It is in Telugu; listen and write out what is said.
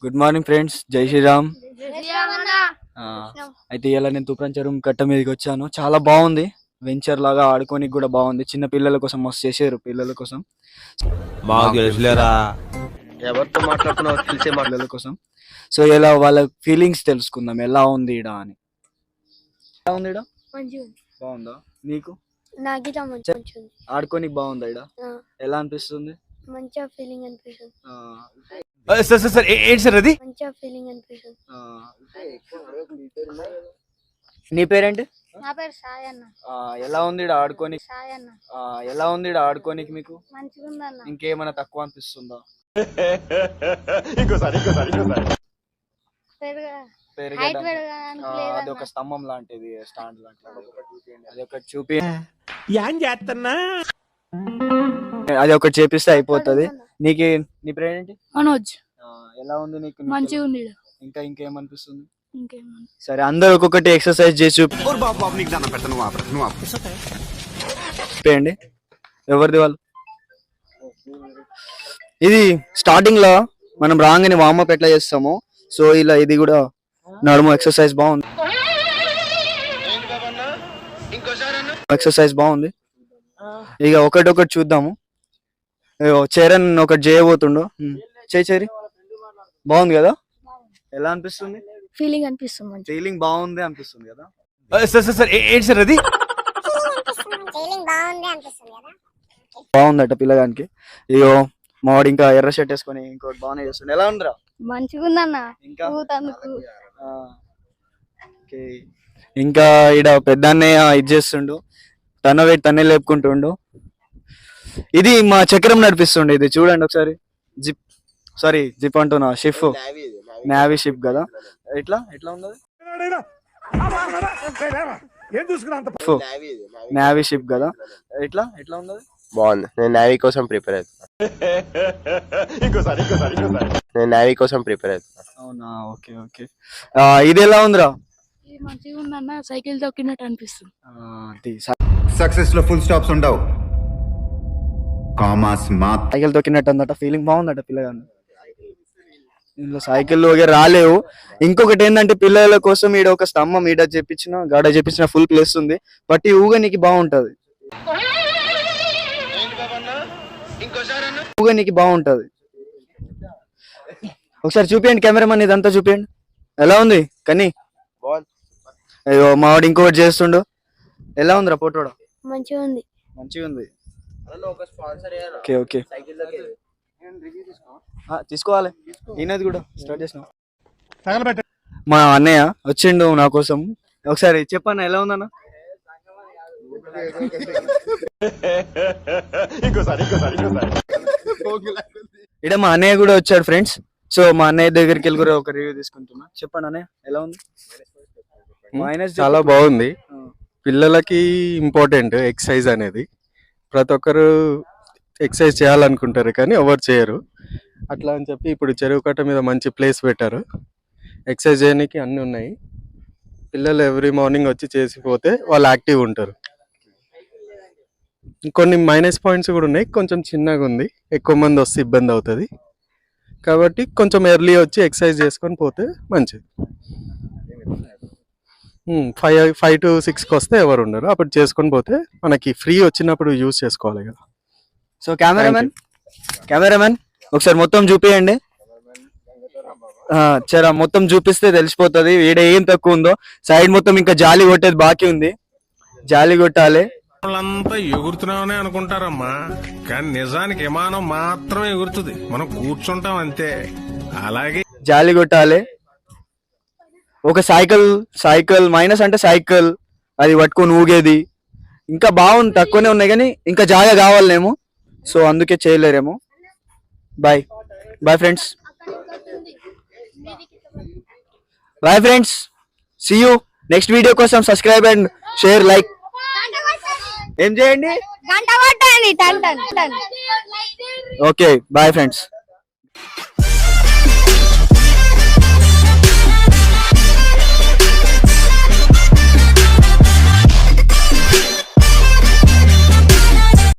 గుడ్ మార్నింగ్ ఫ్రెండ్స్, జై శ్రీరామ్. అయితే ఇలా నేను తుప్రాన్ చెరువు కట్ట మీదకి వచ్చాను. చాలా బాగుంది, వెంచర్ లాగా ఆడుకోనికి కూడా బాగుంది. చిన్న పిల్లల కోసం మస్తు చేశారు, పిల్లల కోసం. ఎవరితో మాట్లాడుతున్నావు తెలిసే పిల్లల కోసం. సో ఇలా వాళ్ళ ఫీలింగ్స్ తెలుసుకుందాం, ఎలా ఉంది ఈడ అని. ఎలా ఉంది ఈడ? బాగుందా నీకు? ఆడుకోనికి బాగుందా ఈడ? ఎలా అనిపిస్తుంది? మంచిగా ఫీలింగ్ అనిపిస్తుంది. ఏంటి సార్ అది? మంచిగా ఫీలింగ్ అనిపిస్తుంది. నీ పేరేంటి? నా పేరు సాయి అన్న. ఎలా ఉంది ఈడ ఆడుకోనికి? సాయి అన్న. ఎలా ఉంది ఈడ ఆడుకోనికి మీకు? మంచిగా ఉంది అన్న. ఇంకేమైనా తక్కువ అనిపిస్తుందా? అది ఒక స్తంభం లాంటిది, స్టాండ్ లాంటిది, అది ఒకటి చూపి అది ఒకటి చేపిస్తే అయిపోతుంది. నీకు నీ పేరు ఏంటి? మనోజ్. ఎలా ఉంది నీకు? మంచిగా ఉంది. ఇంకా ఇంకేమనిపిస్తుంది? సరే, అందరు ఒక్కొక్కటి ఎక్సర్సైజ్ చేసి చూపండి. ఎవరిది వాళ్ళు? ఇది స్టార్టింగ్ లో మనం రాగానే వార్మప్ ఎట్లా చేస్తామో, సో ఇలా ఇది కూడా నడుము ఎక్సర్సైజ్ బాగుంది. ఎక్సర్సైజ్ బాగుంది. ఇక ఒకటి చూద్దాము. చరణ్ ఒకటి చేయబోతుండు. చేరి బాగుంది కదా? ఎలా అనిపిస్తుంది? ఫీలింగ్ అనిపిస్తుంది. ఫీలింగ్ బాగుంది అనిపిస్తుంది కదా? ఏంటి సార్ అది? బాగుందట పిల్లగానికి. ఇగో మావాడు ఇంకా ఎర్ర షర్ట్ వేసుకొని ఇంకోటి బాగానే చేస్తుండే. ఎలా ఉందిరా? మంచిగా ఉందన్న. ఇంకా ఈడ పెద్ద అన్నయ్య ఇది చేస్తుండు, తన వెయిట్ తనే లేపుకుంటుండు. ఇది మా చక్రం నడిపిస్తుండే. ఇది చూడండి ఒకసారి. జిప్ అంటున్నా, షిప్, నేవీ షిప్ కదా. ఎట్లా ఉన్నది? నేవీ షిప్ కదా. ఎట్లా ఉన్నది? బాగుంది. నేను నేవీ కోసం ప్రిపేర్ అవుతున్నా. అవునా? ఓకే. ఇది ఎలా ఉందిరా? మంచిగా ఉందన్న. సైకిల్ తొక్కినట్టు అనిపిస్తుంది. సక్సెస్ లో ఫుల్ స్టాప్స్ ఉండవు, కామాస్ మాత్రం. సైకిల్ తొక్కినట్టు అందట. ఫీలింగ్ బాగుందట పిల్లగాని. ఇందులో సైకిల్ రాలేవు. ఇంకొకటి ఏంటంటే పిల్లల కోసం ఈడ ఒక స్తంభం ఈడ గాడ చేపించిన ఫుల్ ప్లేస్ ఉంది. బట్ ఈ ఊగనికి బాగుంటది. ఒకసారి చూపియండి కెమెరామన్, ఇదంతా చూపియండి. ఎలా ఉంది కన్నీ? అయ్యో మావాడు ఇంకొకటి చేస్తుండు. ఎలా ఉందిరా పోటోడా? మంచిగా ఉంది. ఓకే. తీసుకోవాలి. ఈయనది కూడా స్టార్ట్ చేసిన. మా అన్నయ్య వచ్చిండు నా కోసం. ఒకసారి చెప్పన్న, ఎలా ఉందన్న? ఇక్కడ మా అన్నయ్య కూడా వచ్చాడు ఫ్రెండ్స్. సో మా అన్నయ్య దగ్గరికి వెళ్ళి కూడా ఒక రివ్యూ తీసుకుంటున్నా. చెప్పండి అన్నయ్య, ఎలా ఉంది? చాలా బాగుంది. పిల్లలకి ఇంపార్టెంట్ ఎక్సర్సైజ్ అనేది. ప్రతి ఒక్కరు ఎక్సర్సైజ్ చేయాలనుకుంటారు కానీ ఎవరు చేయరు. అట్లా అని చెప్పి ఇప్పుడు చెరువు కట్ట మీద మంచి ప్లేస్ పెట్టారు. ఎక్సర్సైజ్ చేయడానికి అన్నీ ఉన్నాయి. పిల్లలు ఎవ్రీ మార్నింగ్ వచ్చి చేసిపోతే వాళ్ళు యాక్టివ్ ఉంటారు. కొన్ని మైనస్ పాయింట్స్ కూడా ఉన్నాయి. కొంచెం చిన్నగా ఉంది, ఎక్కువ మంది వస్తే ఇబ్బంది అవుతుంది. కాబట్టి కొంచెం ఎర్లీ వచ్చి ఎక్సర్సైజ్ చేసుకొని పోతే మంచిది. 5 to 6కి వస్తే ఎవరు ఉండరు. అప్పుడు చేసుకొని పోతే మనకి ఫ్రీ వచ్చినప్పుడు యూజ్ చేసుకోవాలి కదా. సో కెమెరామెన్ ఒకసారి మొత్తం చూపియండి. చరా మొత్తం చూపిస్తే తెలిసిపోతుంది ఈడ ఏం తక్కువ ఉందో. సైడ్ మొత్తం ఇంకా జాలి కొట్టేది బాకీ ఉంది, జాలి కొట్టాలి. వాళ్ళంతా ఎగురుతున్నామని అనుకుంటారమ్మా, కానీ నిజానికి విమానం మాత్రం ఎగురుతుంది, మనం కూర్చుంటాం అంతే. అలాగే జాలి కొట్టాలి. ఒక సైకిల్ మైనస్ అంటే సైకిల్ అది పట్టుకొని ఊగేది ఇంకా బాగుంది. తక్కువనే ఉన్నాయి కానీ ఇంకా జాగా కావాలేమో, సో అందుకే చేయలేరేమో. Bye friends. See you next video కోసం. సబ్స్క్రైబ్ అండ్ షేర్, లైక్ ఏం చేయండి. Okay, bye friends.